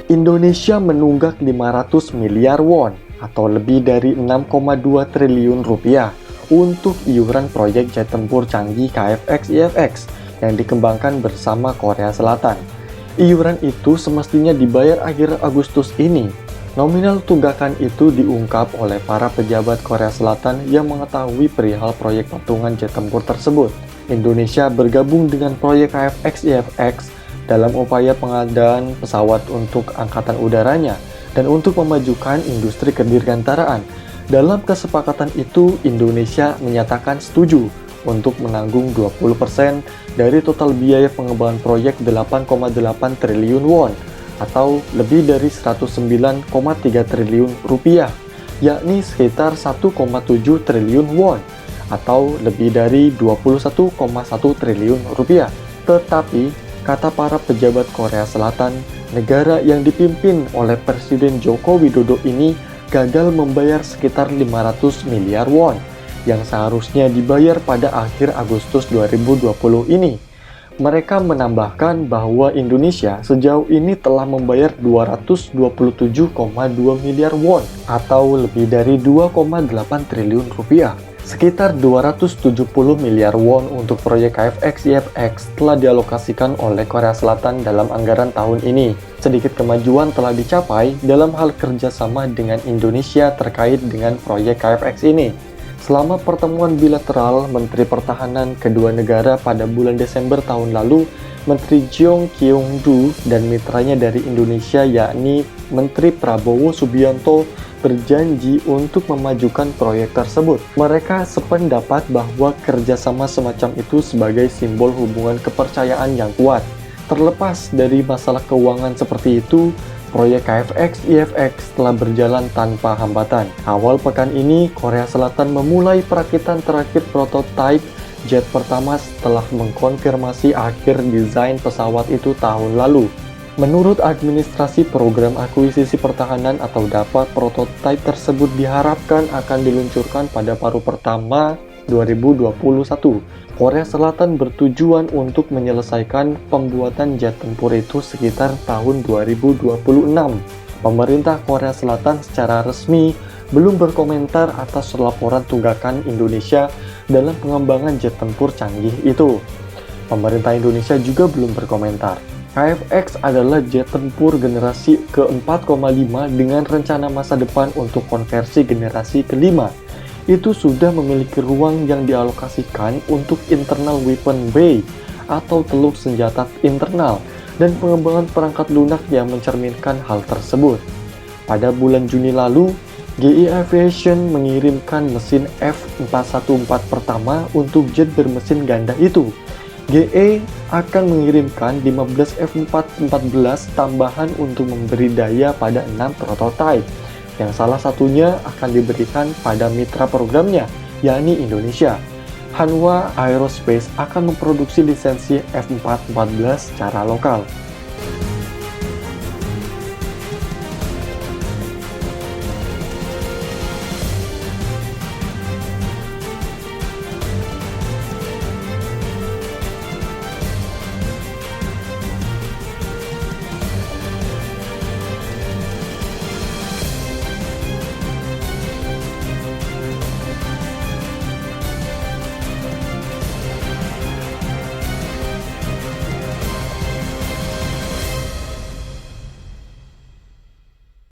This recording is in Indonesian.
Indonesia menunggak 500 miliar won atau lebih dari 6,2 triliun rupiah untuk iuran proyek jet tempur canggih KFX-IFX yang dikembangkan bersama Korea Selatan. Iuran itu semestinya dibayar akhir Agustus ini. Nominal tunggakan itu diungkap oleh para pejabat Korea Selatan yang mengetahui perihal proyek patungan jet tempur tersebut. Indonesia bergabung dengan proyek KFX-IFX dalam upaya pengadaan pesawat untuk angkatan udaranya dan untuk memajukan industri kedirgantaraan. Dalam kesepakatan itu, Indonesia menyatakan setuju untuk menanggung 20% dari total biaya pengembangan proyek 8,8 triliun won atau lebih dari 109,3 triliun rupiah, yakni sekitar 1,7 triliun won atau lebih dari 21,1 triliun rupiah. Tetapi kata para pejabat Korea Selatan, negara yang dipimpin oleh Presiden Joko Widodo ini gagal membayar sekitar 500 miliar won yang seharusnya dibayar pada akhir Agustus 2020 ini. Mereka menambahkan bahwa Indonesia sejauh ini telah membayar 227,2 miliar won atau lebih dari 2,8 triliun rupiah. Sekitar 270 miliar won untuk proyek KFX-IFX telah dialokasikan oleh Korea Selatan dalam anggaran tahun ini. Sedikit kemajuan telah dicapai dalam hal kerjasama dengan Indonesia terkait dengan proyek KFX ini. Selama pertemuan bilateral Menteri Pertahanan kedua negara pada bulan Desember tahun lalu, Menteri Jeong Kyung-do dan mitranya dari Indonesia yakni Menteri Prabowo Subianto berjanji untuk memajukan proyek tersebut. Mereka sependapat bahwa kerjasama semacam itu sebagai simbol hubungan kepercayaan yang kuat. Terlepas dari masalah keuangan seperti itu, proyek KFX-IFX telah berjalan tanpa hambatan. Awal pekan ini, Korea Selatan memulai perakitan terakit prototipe jet pertama setelah mengkonfirmasi akhir desain pesawat itu tahun lalu. Menurut Administrasi Program Akuisisi Pertahanan atau DAPA, prototipe tersebut diharapkan akan diluncurkan pada paruh pertama 2021. Korea Selatan bertujuan untuk menyelesaikan pembuatan jet tempur itu sekitar tahun 2026. Pemerintah Korea Selatan secara resmi belum berkomentar atas laporan tunggakan Indonesia dalam pengembangan jet tempur canggih itu. Pemerintah Indonesia juga belum berkomentar. KFX adalah jet tempur generasi ke-4,5 dengan rencana masa depan untuk konversi generasi kelima. Itu sudah memiliki ruang yang dialokasikan untuk internal weapon bay atau teluk senjata internal dan pengembangan perangkat lunak yang mencerminkan hal tersebut. Pada bulan Juni lalu, GE Aviation mengirimkan mesin F414 pertama untuk jet bermesin ganda itu. GE akan mengirimkan 15 F414 tambahan untuk memberi daya pada 6 prototipe, yang salah satunya akan diberikan pada mitra programnya, yakni Indonesia. Hanwha Aerospace akan memproduksi lisensi F414 secara lokal.